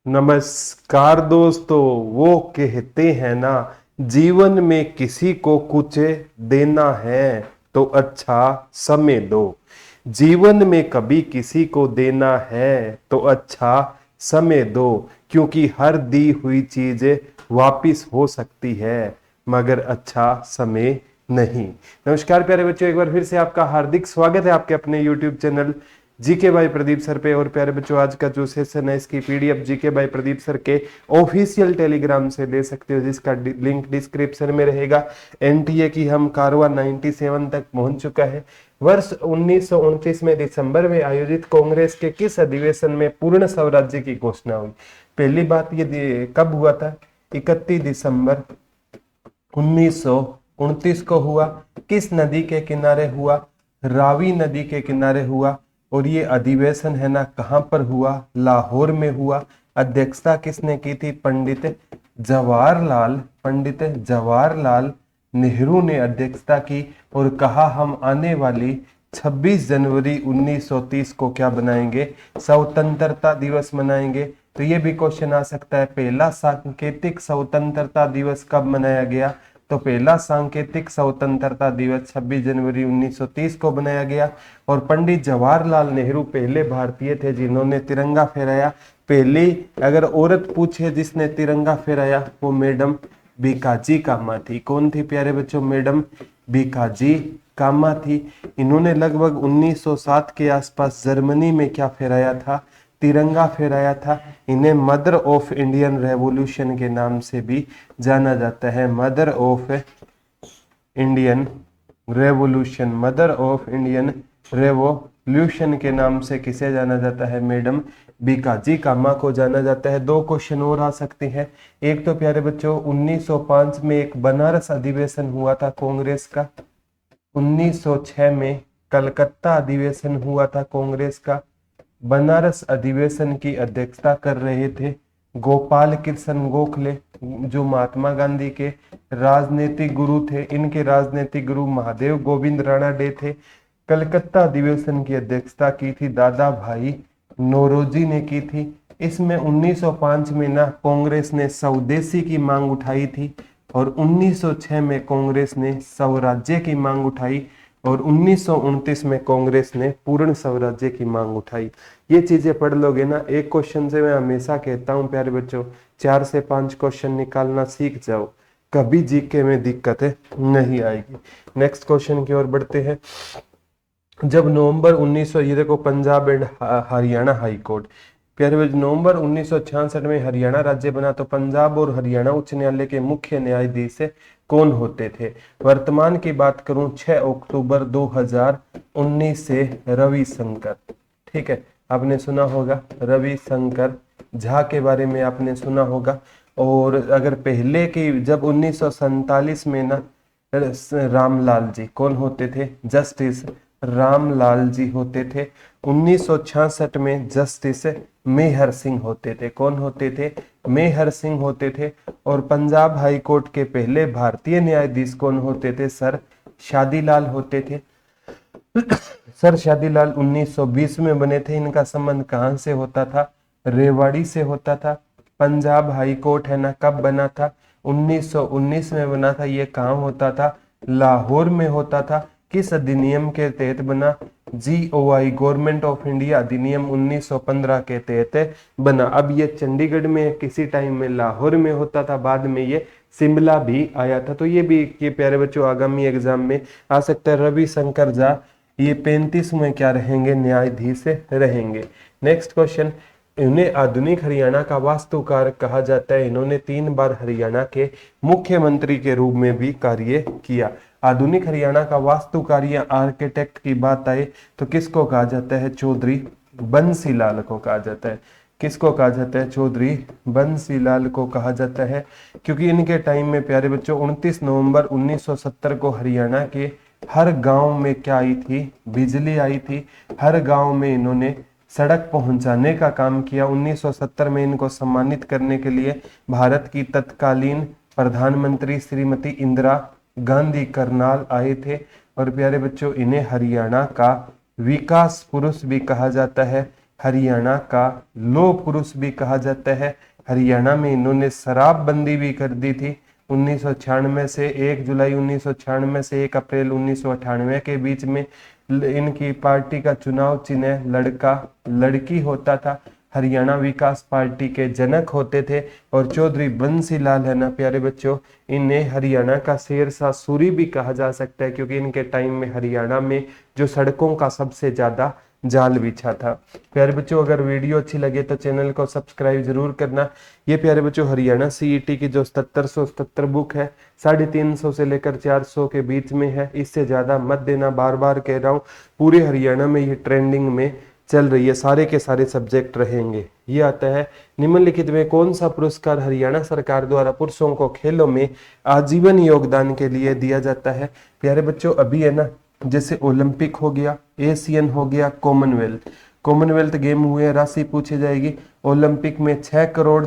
नमस्कार दोस्तों। वो कहते हैं ना, जीवन में किसी को कुछ देना है तो अच्छा समय दो। जीवन में कभी किसी को देना है तो अच्छा समय दो, क्योंकि हर दी हुई चीज वापिस हो सकती है, मगर अच्छा समय नहीं। नमस्कार प्यारे बच्चों, एक बार फिर से आपका हार्दिक स्वागत है आपके अपने YouTube channel GK by Pradeep sir पे। और प्यारे बच्चों, आज का जो सेशन है इसकी PDF GK by Pradeep sir के ऑफिशियल टेलीग्राम से ले सकते हो, जिसका लिंक डिस्क्रिप्शन में रहेगा। एनटीए की हम कारवा 97 तक पहुंच चुका है। वर्ष 1929 में दिसंबर में आयोजित कांग्रेस के किस अधिवेशन में पूर्ण स्वराज्य की घोषणा हुई? पहली बात ये कब हुआ था? 31 दिसंबर 1929 को हुआ। किस नदी के किनारे हुआ? रावी नदी के किनारे हुआ। और ये अधिवेशन है ना, कहां पर हुआ? लाहौर में हुआ। अध्यक्षता किसने की थी? पंडित जवाहरलाल नेहरू ने अध्यक्षता की। और कहा हम आने वाली 26 जनवरी 1930 को क्या बनाएंगे? स्वतंत्रता दिवस मनाएंगे। तो ये भी क्वेश्चन आ सकता है, पहला सांकेतिक स्वतंत्रता दिवस कब मनाया गया? तो पहला सांकेतिक स्वतंत्रता दिवस 26 जनवरी 1930 को बनाया गया। और पंडित जवाहरलाल नेहरू पहले भारतीय थे जिन्होंने तिरंगा फहराया। पहली अगर औरत पूछे जिसने तिरंगा फहराया, वो मैडम भीकाजी कामा थी। कौन थी प्यारे बच्चों? मैडम भीकाजी कामा थी। इन्होंने लगभग 1907 के आसपास जर्मनी में क्या फहराया था? तिरंगा फहराया था। इन्हें मदर ऑफ इंडियन रेवोल्यूशन के नाम से भी जाना जाता है। Mother of Indian revolution, mother of Indian revolution के नाम से किसे जाना जाता है? मैडम भीकाजी कामा को जाना जाता है। दो क्वेश्चन और आ सकते हैं। एक तो प्यारे बच्चों, 1905 में एक बनारस अधिवेशन हुआ था कांग्रेस का। 1906 में कलकत्ता अधिवेशन हुआ था कांग्रेस का। बनारस अधिवेशन की अध्यक्षता कर रहे थे गोपाल कृष्ण गोखले, जो महात्मा गांधी के राजनीतिक गुरु थे। इनके राजनीतिक गुरु महादेव गोविंद राणाडे थे। कलकत्ता अधिवेशन की अध्यक्षता की थी दादा भाई नौरोजी ने की थी। इसमें 1905 में ना कांग्रेस ने स्वदेशी की मांग उठाई थी, और 1906 में कांग्रेस ने स्वराज्य की मांग उठाई, और 1929 में कांग्रेस ने पूर्ण स्वराज्य की मांग उठाई। ये चीजें पढ़ लोगे ना, एक क्वेश्चन से मैं हमेशा कहता हूं प्यारे बच्चों, 4 से 5 क्वेश्चन निकालना सीख जाओ, कभी जीके में दिक्कत नहीं आएगी। नेक्स्ट क्वेश्चन की ओर बढ़ते हैं। जब नवंबर 1900, ये देखो Punjab and Haryana high court, प्यारे बच्चों नवंबर 1966 में हरियाणा राज्य बना, तो पंजाब और हरियाणा उच्च न्यायालय के मुख्य न्यायाधीश कौन होते थे? वर्तमान की बात करूं 6 अक्टूबर 2019 से रविशंकर। ठीक है, आपने सुना होगा रविशंकर झा के बारे में आपने सुना होगा। और अगर पहले की, जब 1947 में ना रामलाल जी कौन होते थे? जस्टिस रामलाल जी होते थे। 1966 में जस्टिस मेहर सिंह होते थे। कौन होते थे? मेहर सिंह होते थे। और पंजाब हाई कोर्ट के पहले भारतीय न्यायाधीश कौन होते थे? सर शादीलाल होते थे। सर शादीलाल 1920 में बने थे। इनका संबंध कहां से होता था? रेवाड़ी से होता था। पंजाब हाई कोर्ट है ना, कब बना था? 1919 में बना था। ये कहां होता था? लाहौर में होता था। किस अधिनियम के तहत बना? GOI गवर्नमेंट ऑफ इंडिया अधिनियम 1915 के तहत बना। अब ये चंडीगढ़ में किसी टाइम में लाहौर में होता था, बाद में ये शिमला भी आया था। तो ये भी ये प्यारे बच्चों आगामी एग्जाम में आ सकता है। रविशंकर झा ये 35वें क्या रहेंगे? न्यायाधीश रहेंगे। नेक्स्ट क्वेश्चन, इन्हें आधुनिक हरियाणा का वास्तुकार कहा जाता है। इन्होंने 3 बार हरियाणा के मुख्यमंत्री के रूप में भी कार्य किया। आधुनिक हरियाणा का वास्तुकार या आर्किटेक्ट की बात आए तो किसको कहा जाता है? चौधरी बंसीलाल को कहा जाता है। किसको कहा जाता है? चौधरी बंसीलाल को कहा जाता है। क्योंकि इनके टाइम में प्यारे बच्चों 29 नवंबर 1970 को हरियाणा के हर गांव में क्या आई थी? बिजली आई थी। हर गांव में इन्होंने सड़क पहुंचाने का काम किया। 1970 में इनको सम्मानित करने के लिए भारत की तत्कालीन प्रधानमंत्री श्रीमती इंदिरा गांधी करनाल आए थे। और प्यारे बच्चों इन्हें हरियाणा का विकास पुरुष भी कहा जाता है। हरियाणा का लौह पुरुष भी कहा जाता है। हरियाणा में इन्होंने शराबबंदी भी कर दी थी 1996 से 1 जुलाई 1996 से 1 अप्रैल 1998 के बीच में। इनकी पार्टी का चुनाव चिन्ह लड़का लड़की होता था। हरियाणा विकास पार्टी के जनक होते थे और चौधरी बंसी लाल है ना प्यारे बच्चों, इन्हें हरियाणा का शेरशाह सूरी भी कहा जा सकता है, क्योंकि इनके टाइम में हरियाणा में जो सड़कों का सबसे ज्यादा जाल बिछा था। प्यारे बच्चों अगर वीडियो अच्छी लगे तो चैनल को सब्सक्राइब जरूर करना। ये प्यारे बच्चों हरियाणा सीईटी की जो 7777 बुक है 350 से लेकर 400 के बीच में है, इससे ज्यादा मत देना, बार बार कह रहा हूँ। पूरे हरियाणा में ये ट्रेंडिंग में चल रही है, सारे के सारे सब्जेक्ट रहेंगे। ये आता है निम्नलिखित में कौन सा पुरस्कार हरियाणा सरकार द्वारा पुरुषों को खेलों में आजीवन योगदान के लिए दिया जाता है। प्यारे बच्चों अभी है ना, जैसे ओलंपिक हो गया, एशियन हो गया, कॉमनवेल्थ गेम हुए, राशि पूछी जाएगी। ओलंपिक में 6 करोड़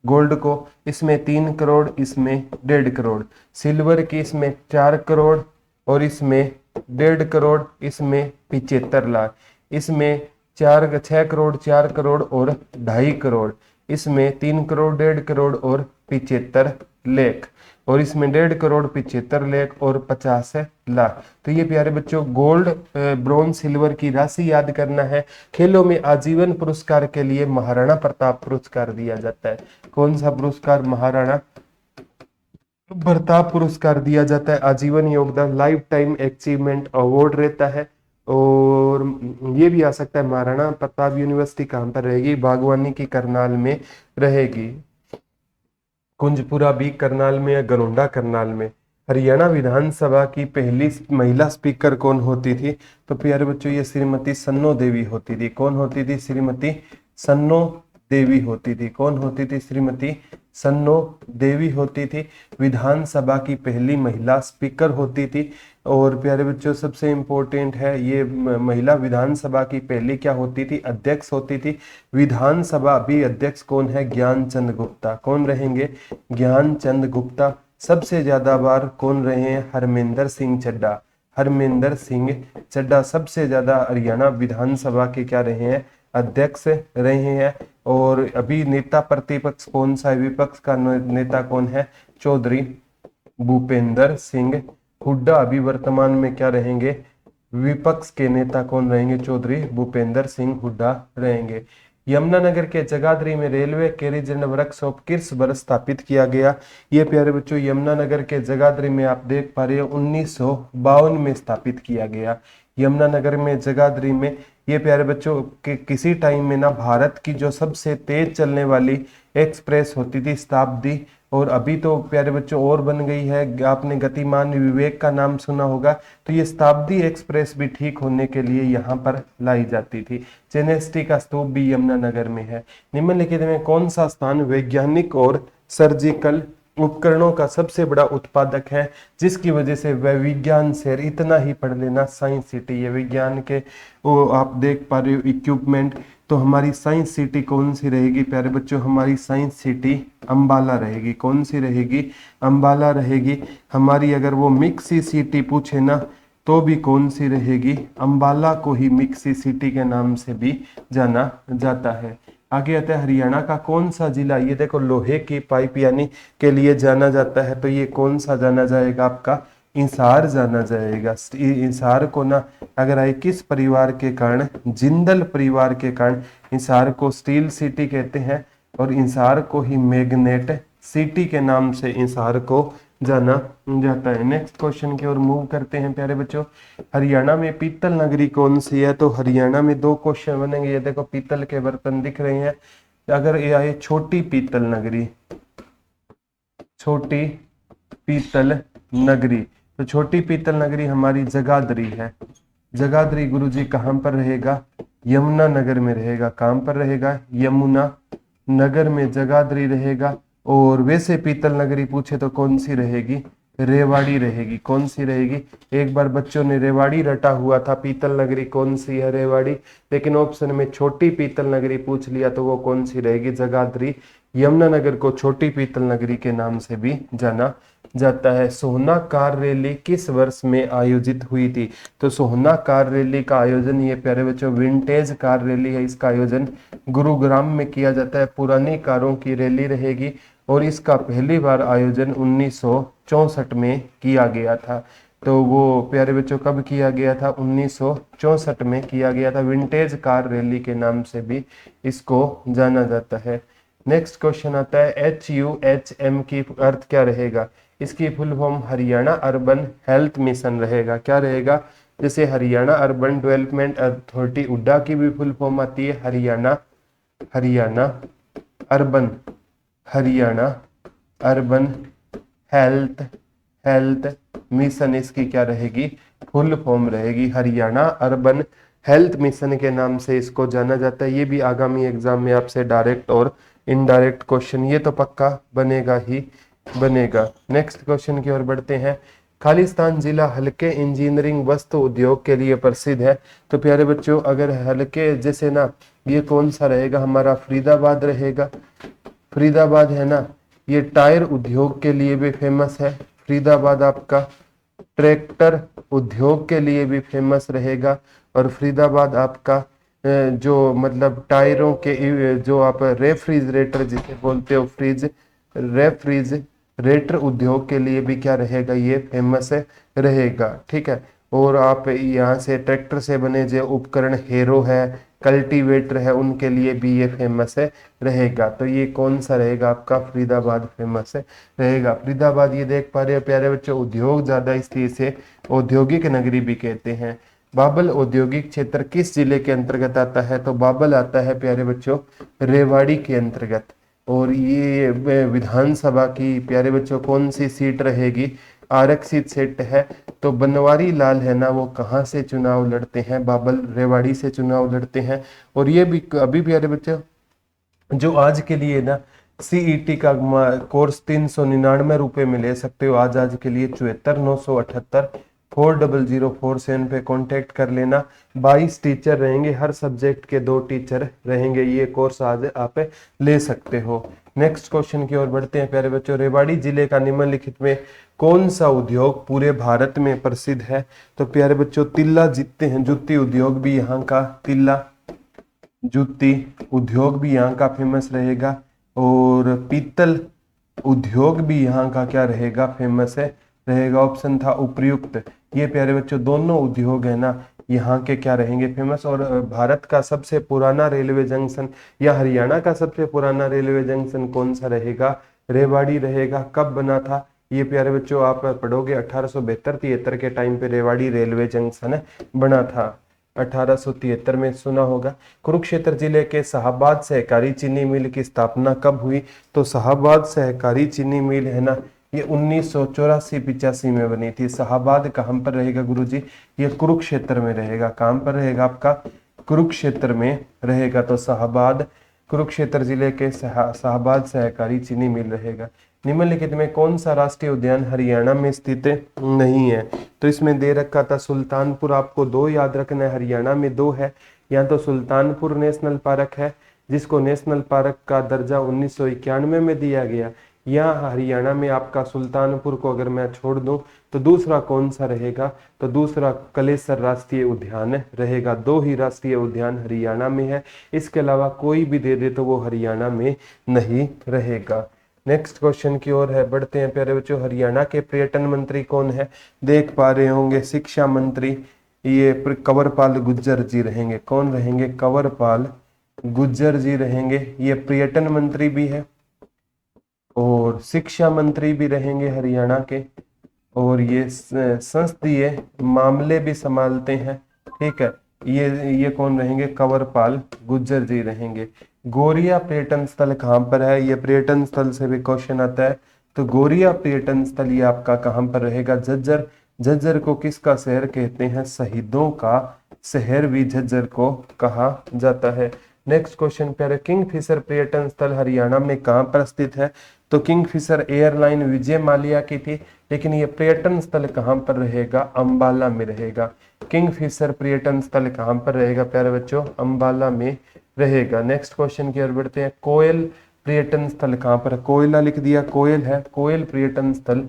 गोल्ड को, इसमें 3 करोड़, इसमें 1.5 करोड़। सिल्वर की इसमें 4 करोड़ और इसमें 1.5 करोड़, इसमें 75 लाख। इसमें 6 करोड़, 4 करोड़ और 2.5 करोड़। इसमें 3 करोड़, 1.5 करोड़ और 75 लाख। और इसमें 1.5 करोड़, 75 लाख और 50 लाख। तो ये प्यारे बच्चों गोल्ड, ब्रॉन्ज, सिल्वर की राशि याद करना है। खेलों में आजीवन पुरस्कार के लिए महाराणा प्रताप पुरस्कार दिया जाता है। कौन सा पुरस्कार? महाराणा प्रताप पुरस्कार दिया जाता है। आजीवन योगदान लाइफ टाइम अचीवमेंट अवार्ड रहता है। और ये भी आ सकता है महाराणा प्रताप यूनिवर्सिटी कहाँ पर रहेगी? बागवानी की करनाल में रहेगी। कुंजपुरा भी करनाल में या गरोंडा करनाल में। हरियाणा विधानसभा की पहली महिला स्पीकर कौन होती थी? तो प्यारे बच्चों ये श्रीमती सन्नो देवी होती थी। कौन होती थी? श्रीमती सन्नो देवी होती थी। कौन होती थी? श्रीमती सन्नो देवी होती थी। विधानसभा की पहली महिला स्पीकर होती थी। और प्यारे बच्चों सबसे इम्पोर्टेंट है ये महिला विधानसभा की पहली क्या होती थी? अध्यक्ष होती थी। विधानसभा भी अध्यक्ष कौन है? ज्ञानचंद गुप्ता। कौन रहेंगे? ज्ञानचंद गुप्ता। सबसे ज्यादा बार कौन रहे हैं? हरमिंदर सिंह चड्ढा। हरमिंदर सिंह चड्ढा सबसे ज्यादा हरियाणा विधानसभा के क्या रहे हैं? अध्यक्ष रहे हैं। और अभी नेता प्रतिपक्ष कौन सा है? विपक्ष का नेता कौन है? चौधरी भूपेंद्र सिंह हुड्डा अभी वर्तमान में क्या रहेंगे? विपक्ष के नेता कौन रहेंगे? चौधरी भूपेंद्र सिंह हुड्डा रहेंगे। यमुनानगर के जगाधरी में रेलवे कैरिज एंड वर्कशॉप किस वर्ष स्थापित किया गया? ये प्यारे बच्चों यमुनानगर के जगाधरी में आप देख पा रहे हो 1952 में स्थापित किया गया। यमुनानगर में जगाधरी में ये प्यारे बच्चों के किसी टाइम में ना भारत की जो सबसे तेज चलने वाली एक्सप्रेस होती थी शताब्दी, और अभी तो प्यारे बच्चों और बन गई है। आपने गतिमान विवेक का नाम सुना होगा। तो ये शताब्दी एक्सप्रेस भी ठीक होने के लिए यहाँ पर लाई जाती थी। चेनेस्टी का स्तूप भी यमुनानगर में है। निम्नलिखित में कौन सा स्थान वैज्ञानिक और सर्जिकल उपकरणों का सबसे बड़ा उत्पादक है, जिसकी वजह से वह विज्ञान शहर? इतना ही पढ़ लेना, साइंस सिटी। ये विज्ञान के वो आप देख पा रहे हो इक्विपमेंट। तो हमारी साइंस सिटी कौन सी रहेगी प्यारे बच्चों? हमारी साइंस सिटी अंबाला रहेगी। कौन सी रहेगी? अंबाला रहेगी। हमारी अगर वो मिक्सी सिटी पूछे ना तो भी कौन सी रहेगी? अंबाला को ही मिक्सी सिटी के नाम से भी जाना जाता है। आगे आता है हरियाणा का कौन सा जिला? ये देखो लोहे की पाइप यानी के लिए जाना जाता है। तो ये कौन सा जाना जाएगा? आपका इंसार जाना जाएगा। इंसार को ना अगर आए किस परिवार के कारण? जिंदल परिवार के कारण इंसार को स्टील सिटी कहते हैं और इंसार को ही मैग्नेट सिटी के नाम से इंसार को जाना जाता है। नेक्स्ट क्वेश्चन की ओर मूव करते हैं प्यारे बच्चों। हरियाणा में पीतल नगरी कौन सी है? तो हरियाणा में 2 क्वेश्चन बनेंगे। ये देखो पीतल के बर्तन दिख रहे हैं। अगर ये आए छोटी पीतल नगरी, छोटी पीतल नगरी, तो छोटी पीतल नगरी हमारी जगाधरी है। जगाधरी गुरुजी कहाँ पर रहेगा? यमुना नगर में रहेगा। कहाँ पर रहेगा? यमुना नगर में जगाधरी रहेगा। और वैसे पीतल नगरी पूछे तो कौन सी रहेगी? रेवाड़ी रहेगी। कौन सी रहेगी? एक बार बच्चों ने रेवाड़ी रटा हुआ था, पीतल नगरी कौन सी है? रेवाड़ी। लेकिन ऑप्शन में छोटी पीतल नगरी पूछ लिया तो वो कौन सी रहेगी? जगाधरी यमुनानगर को छोटी पीतल नगरी के नाम से भी जाना जाता है। सोहना कार रैली किस वर्ष में आयोजित हुई थी? तो सोहना कार रैली का आयोजन, ये प्यारे बच्चों विंटेज कार रैली है, इसका आयोजन गुरुग्राम में किया जाता है। पुरानी कारों की रैली रहेगी और इसका पहली बार आयोजन 1964 में किया गया था। तो वो प्यारे बच्चों कब किया गया था? 1964 में किया गया था। विंटेज कार रैली के नाम से भी इसको जाना जाता है। नेक्स्ट क्वेश्चन आता है HUHM की अर्थ क्या रहेगा? इसकी full form Haryana urban health mission रहेगा। क्या रहेगा? जैसे Haryana urban development authority Hooda की भी फुल फॉर्म आती है हरियाणा अर्बन हेल्थ मिशन, इसकी क्या रहेगी? फुल फॉर्म रहेगी। हरियाणा अर्बन हेल्थ मिशन के नाम से इसको जाना जाता है। ये भी आगामी एग्जाम में आपसे डायरेक्ट और इनडायरेक्ट क्वेश्चन ये तो पक्का बनेगा ही बनेगा। नेक्स्ट क्वेश्चन की ओर बढ़ते हैं। खालिस्तान जिला हल्के इंजीनियरिंग वस्त्र उद्योग के लिए प्रसिद्ध है। तो प्यारे बच्चों अगर हल्के जैसे ना, ये कौन सा रहेगा? हमारा फरीदाबाद रहेगा। फरीदाबाद है ना, ये टायर उद्योग के लिए भी फेमस है। फरीदाबाद आपका ट्रैक्टर उद्योग के लिए भी फेमस रहेगा। और फरीदाबाद आपका जो मतलब टायरों के जो आप रेफ्रिजरेटर जिसे बोलते हो रेफ्रिजरेटर उद्योग के लिए भी क्या रहेगा? ये फेमस रहेगा। ठीक है। और आप यहाँ से ट्रैक्टर से बने जो उपकरण हेरो है, कल्टीवेटर है, उनके लिए भी ये फेमस रहेगा। तो ये कौन सा रहेगा आपका? फरीदाबाद फेमस रहेगा। फरीदाबाद ये देख पा रहे हो प्यारे बच्चों, उद्योग ज्यादा इसलिए से औद्योगिक नगरी भी कहते हैं। बाबल औद्योगिक क्षेत्र किस जिले के अंतर्गत आता है? तो बाबल आता है प्यारे बच्चों रेवाड़ी के अंतर्गत। और ये विधानसभा की प्यारे बच्चों कौन सी सीट रहेगी? आरक्षित सीट है। तो बनवारी लाल है ना, वो कहाँ से चुनाव लड़ते हैं? बाबल रेवाड़ी से चुनाव लड़ते हैं। और ये भी अभी प्यारे बच्चों जो आज के लिए ना CET का कोर्स 399 रुपए में ले सकते हो। आज के लिए 74 978 4004 पे कांटेक्ट कर लेना। 22 टीचर रहेंगे, हर सब्जेक्ट के 2 टीचर रहेंगे। ये कोर्स आज आप ले सकते हो। नेक्स्ट क्वेश्चन की ओर बढ़ते हैं प्यारे बच्चों। रेवाड़ी जिले का निम्नलिखित में कौन सा उद्योग पूरे भारत में प्रसिद्ध है? तो प्यारे बच्चों तिल्ला जीतते हैं, जूती उद्योग भी यहाँ का, तिल्ला जूती उद्योग भी यहाँ का फेमस रहेगा। और पीतल उद्योग भी यहाँ का क्या रहेगा? फेमस रहेगा। ऑप्शन था उपयुक्त। ये प्यारे बच्चों दोनों उद्योग है ना, यहाँ के क्या रहेंगे? फेमस। और भारत का सबसे पुराना रेलवे जंक्शन या हरियाणा का सबसे पुराना रेलवे जंक्शन कौन सा रहेगा? रेवाड़ी रहेगा। कब बना था? ये प्यारे बच्चों आप पढ़ोगे 1872-73 के टाइम पे रेवाड़ी रेलवे जंक्शन बना था। 1873 में सुना होगा। कुरुक्षेत्र जिले के शाहबाद सहकारी चीनी मिल की स्थापना कब हुई? तो शाहबाद सहकारी चीनी मिल है ना, ये 1984-85 में बनी थी। शाहबाद कहाँ पर रहेगा गुरुजी? ये कुरुक्षेत्र में रहेगा। कहाँ पर रहेगा आपका? कुरुक्षेत्र में रहेगा। तो शाहबाद कुरुक्षेत्र जिले के शाहबाद सहकारी चीनी मिल रहेगा। निम्नलिखित में कौन सा राष्ट्रीय उद्यान हरियाणा में स्थित नहीं है? तो इसमें दे रखा था सुल्तानपुर, आपको 2 याद रखना है, हरियाणा में 2 है। या तो सुल्तानपुर नेशनल पार्क है जिसको नेशनल पार्क का दर्जा 1991 में दिया गया, या हरियाणा में आपका सुल्तानपुर को अगर मैं छोड़ दूं तो दूसरा कौन सा रहेगा? तो दूसरा कलेसर राष्ट्रीय उद्यान रहेगा। 2 ही राष्ट्रीय उद्यान हरियाणा में है, इसके अलावा कोई भी दे दे तो वो हरियाणा में नहीं रहेगा। नेक्स्ट क्वेश्चन की ओर है बढ़ते हैं प्यारे बच्चों। हरियाणा के पर्यटन मंत्री कौन है? देख पा रहे होंगे शिक्षा मंत्री ये कंवरपाल गुर्जर जी रहेंगे। कौन रहेंगे? कंवरपाल गुर्जर जी रहेंगे। ये पर्यटन मंत्री भी है और शिक्षा मंत्री भी रहेंगे हरियाणा के, और ये संसदीय मामले भी संभालते हैं। ठीक है, ये कौन रहेंगे? कंवरपाल गुर्जर जी रहेंगे। गोरिया पर्यटन स्थल कहाँ पर है? ये पर्यटन स्थल से भी क्वेश्चन आता है। तो गोरिया पर्यटन स्थल ये आपका कहाँ पर रहेगा? झज्जर। झज्जर को किसका शहर कहते हैं? शहीदों का शहर भी झज्जर को कहा जाता है। नेक्स्ट क्वेश्चन प्यारे, किंगफिशर पर्यटन स्थल हरियाणा में कहाँ पर स्थित है? तो किंगफिशर एयरलाइन विजय माल्या की थी, लेकिन ये पर्यटन स्थल कहाँ पर रहेगा? अंबाला में रहेगा। किंगफिशर पर्यटन स्थल कहाँ पर रहेगा प्यारे बच्चों? अंबाला में रहेगा। नेक्स्ट क्वेश्चन की ओर बढ़ते हैं। कोयल पर्यटन स्थल कहाँ पर? कोयला लिख दिया, कोयल है, कोयल पर्यटन स्थल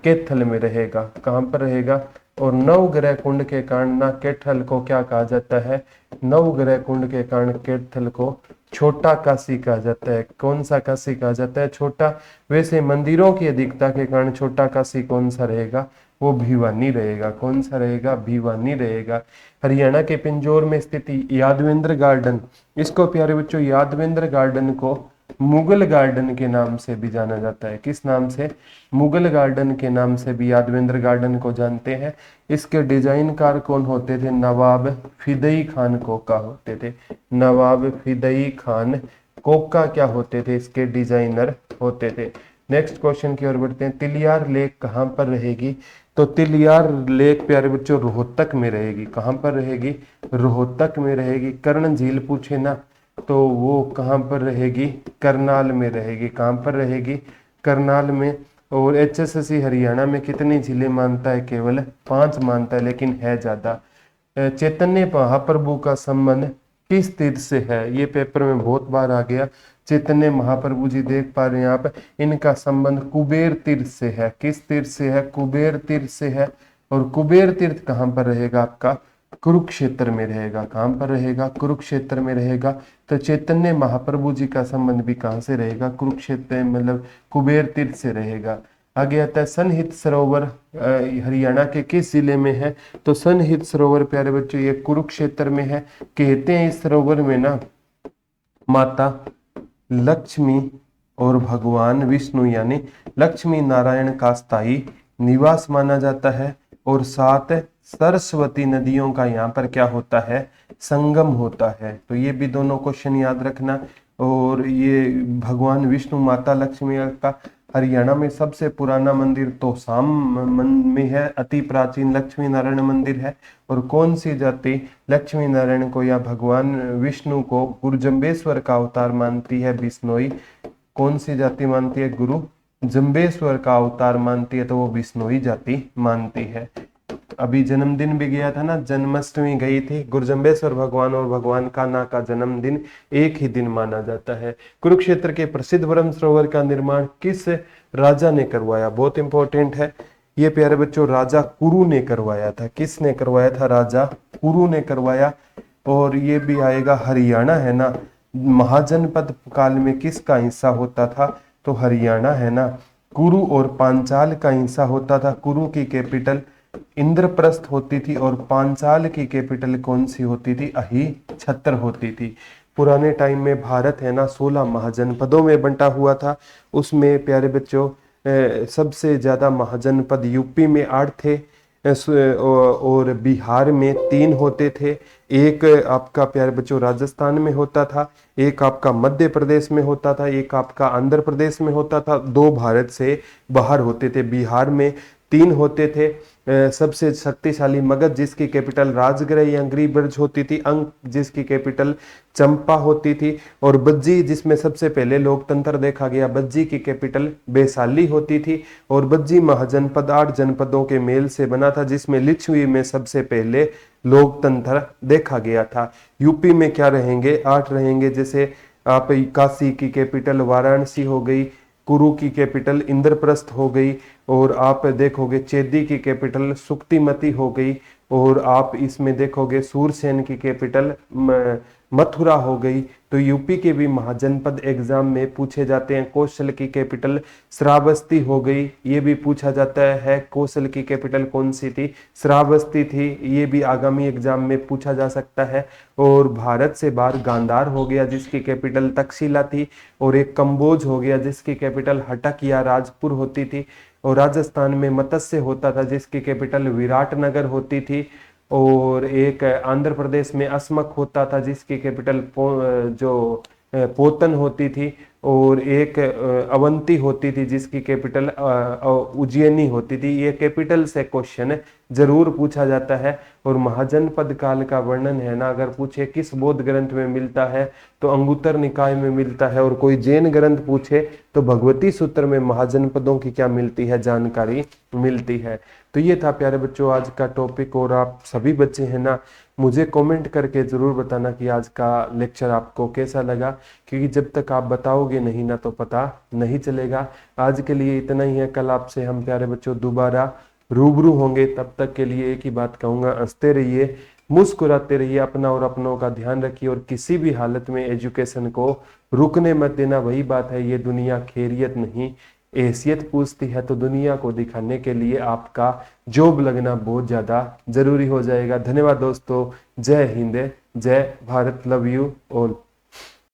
कैथल में रहेगा। कहाँ पर रहेगा? और नवग्रह कुंड के कारण ना कैथल को क्या कहा जाता है? नवग्रह कुंड के कारण कैथल को छोटा काशी कहा जाता है। कौन सा काशी कहा जाता है? छोटा। वैसे मंदिरों की अधिकता के कारण छोटा काशी कौन सा रहेगा? वो भिवानी रहेगा। कौन सा रहेगा? भिवानी रहेगा। हरियाणा के पिंजौर में स्थित यादवेंद्र गार्डन, इसको प्यारे बच्चों यादवेंद्र गार्डन को मुगल गार्डन के नाम से भी जाना जाता है। किस नाम से? मुगल गार्डन के नाम से भी यादवेंद्र गार्डन को जानते हैं। इसके डिजाइनकार कौन होते थे? नवाब फिदई खान कोका होते थे। नवाब फिदई खान कोका क्या होते थे? इसके डिजाइनर होते थे। नेक्स्ट क्वेश्चन की ओर बढ़ते हैं। तिलियार लेक कहाँ पर रहेगी? तो तिलियार लेक प्यारे बच्चों रोहतक में रहेगी। कहाँ पर रहेगी? रोहतक में रहेगी। कर्ण झील पूछे ना तो वो कहाँ पर रहेगी? करनाल में रहेगी। कहाँ पर रहेगी? करनाल में। और HSSC हरियाणा में कितनी झीलें मानता है? केवल 5 मानता है, लेकिन है ज्यादा। चैतन्य महाप्रभु का संबंध किस तीर्थ से है? ये पेपर में बहुत बार आ गया। चैतन्य महाप्रभु जी देख पा रहे हैं आप, इनका संबंध कुबेर तीर्थ से है। किस तीर्थ से है? कुबेर तीर्थ से है। और कुबेर तीर्थ कहाँ पर रहेगा आपका? कुरुक्षेत्र में रहेगा। कहाँ पर रहेगा? कुरुक्षेत्र में रहेगा। तो चैतन्य महाप्रभु जी का संबंध भी कहाँ से रहेगा? कुरुक्षेत्र मतलब कुबेर तीर्थ से रहेगा। आगे आता है सनहित सरोवर हरियाणा के किस जिले में है? तो सनहित सरोवर प्यारे बच्चों ये कुरुक्षेत्र में है। कहते हैं इस सरोवर में ना माता लक्ष्मी और भगवान विष्णु यानी लक्ष्मी नारायण का स्थायी निवास माना जाता है। और 7 सरस्वती नदियों का यहाँ पर क्या होता है? संगम होता है। तो ये भी दोनों क्वेश्चन याद रखना। और ये भगवान विष्णु माता लक्ष्मी का हरियाणा में सबसे पुराना मंदिर तोसाम में है। अति प्राचीन लक्ष्मी नारायण मंदिर है। और कौन सी जाति लक्ष्मी नारायण को या भगवान विष्णु को गुरु का अवतार मानती है? बिश्नोई। कौन सी जाति मानती है? गुरु जम्बेश्वर का अवतार मानती है, तो वो बिश्नोई जाति मानती है। अभी जन्मदिन भी गया था ना, जन्माष्टमी गई थी। गुरुजम्बेश्वर भगवान और भगवान कान्हा का जन्मदिन एक ही दिन माना जाता है। कुरुक्षेत्र के प्रसिद्ध ब्रह्म सरोवर का निर्माण किस राजा ने करवाया? बहुत इंपॉर्टेंट है ये प्यारे बच्चों, राजा कुरु ने करवाया था। किसने करवाया था? राजा कुरु ने करवाया। और ये भी आएगा हरियाणा है ना, महाजनपद काल में किसका हिस्सा होता था? तो हरियाणा है ना, कुरु और पांचाल का हिस्सा होता था। कुरु की कैपिटल इंद्रप्रस्थ होती थी और पांचाल की कैपिटल कौन सी होती थी? अहिछत्र होती थी। पुराने टाइम में भारत है ना 16 महाजनपदों में बंटा हुआ था। उसमें प्यारे बच्चों सबसे ज्यादा महाजनपद यूपी में 8 थे और बिहार में 3 होते थे। एक आपका प्यारे बच्चों राजस्थान में होता था, एक आपका मध्य प्रदेश में होता था, एक आपका आंध्र प्रदेश में होता था। 2 भारत से बाहर होते थे। बिहार में 3 होते थे। सबसे शक्तिशाली मगध जिसकी कैपिटल राजगृह या गिरिब्रज होती थी, अंक जिसकी कैपिटल चंपा होती थी, और बज्जी जिसमें सबसे पहले लोकतंत्र देखा गया, बज्जी की कैपिटल वैशाली होती थी। और बज्जी महाजनपद 8 जनपदों के मेल से बना था, जिसमें लिच्छवी में सबसे पहले लोकतंत्र देखा गया था। यूपी में क्या रहेंगे? 8 रहेंगे। जैसे आप काशी की कैपिटल वाराणसी हो गई, कुरु की कैपिटल इंद्रप्रस्थ हो गई, और आप देखोगे चेदी की कैपिटल सुक्तिमती हो गई, और आप इसमें देखोगे सूरसेन की कैपिटल मथुरा हो गई। तो यूपी के भी महाजनपद एग्जाम में पूछे जाते हैं। कौशल की कैपिटल श्रावस्ती हो गई, ये भी पूछा जाता है। कौशल की कैपिटल कौन सी थी? श्रावस्ती थी। ये भी आगामी एग्जाम में पूछा जा सकता है। और भारत से बाहर गांधार हो गया जिसकी कैपिटल तक्षशिला थी, और एक कंबोज हो गया जिसकी कैपिटल हटक या राजपुर होती थी। और राजस्थान में मत्स्य होता था जिसकी कैपिटल विराटनगर होती थी। और एक आंध्र प्रदेश में अस्मक होता था जिसकी कैपिटल पोतन होती थी। और एक अवंती होती थी जिसकी कैपिटल उज्जैनी होती थी। ये कैपिटल से क्वेश्चन जरूर पूछा जाता है। और महाजनपद काल का वर्णन है ना, अगर पूछे किस बौद्ध ग्रंथ में मिलता है तो अंगुत्तर निकाय में मिलता है। और कोई जैन ग्रंथ पूछे तो भगवती सूत्र में महाजनपदों की क्या मिलती है? जानकारी मिलती है। तो ये था प्यारे बच्चों आज का टॉपिक। और आप सभी बच्चे हैं ना, मुझे कमेंट करके जरूर बताना कि आज का लेक्चर आपको कैसा लगा, क्योंकि जब तक आप बताओगे आओगे नहीं ना तो पता नहीं चलेगा। आज के लिए इतना ही है। कल आपसे हम प्यारे बच्चों दोबारा रूबरू होंगे। तब तक के लिए एक ही बात कहूंगा, हंसते रहिए, मुस्कुराते रहिए, अपना और अपनों का ध्यान रखिए और किसी भी हालत में एजुकेशन को रुकने मत देना। वही बात है, ये दुनिया खैरियत नहीं हैसियत पूछती है। तो दुनिया को दिखाने के लिए आपका जॉब लगना बहुत ज़्यादा जरूरी हो जाएगा। धन्यवाद दोस्तों। जय हिंद, जय भारत, लव यू ऑल।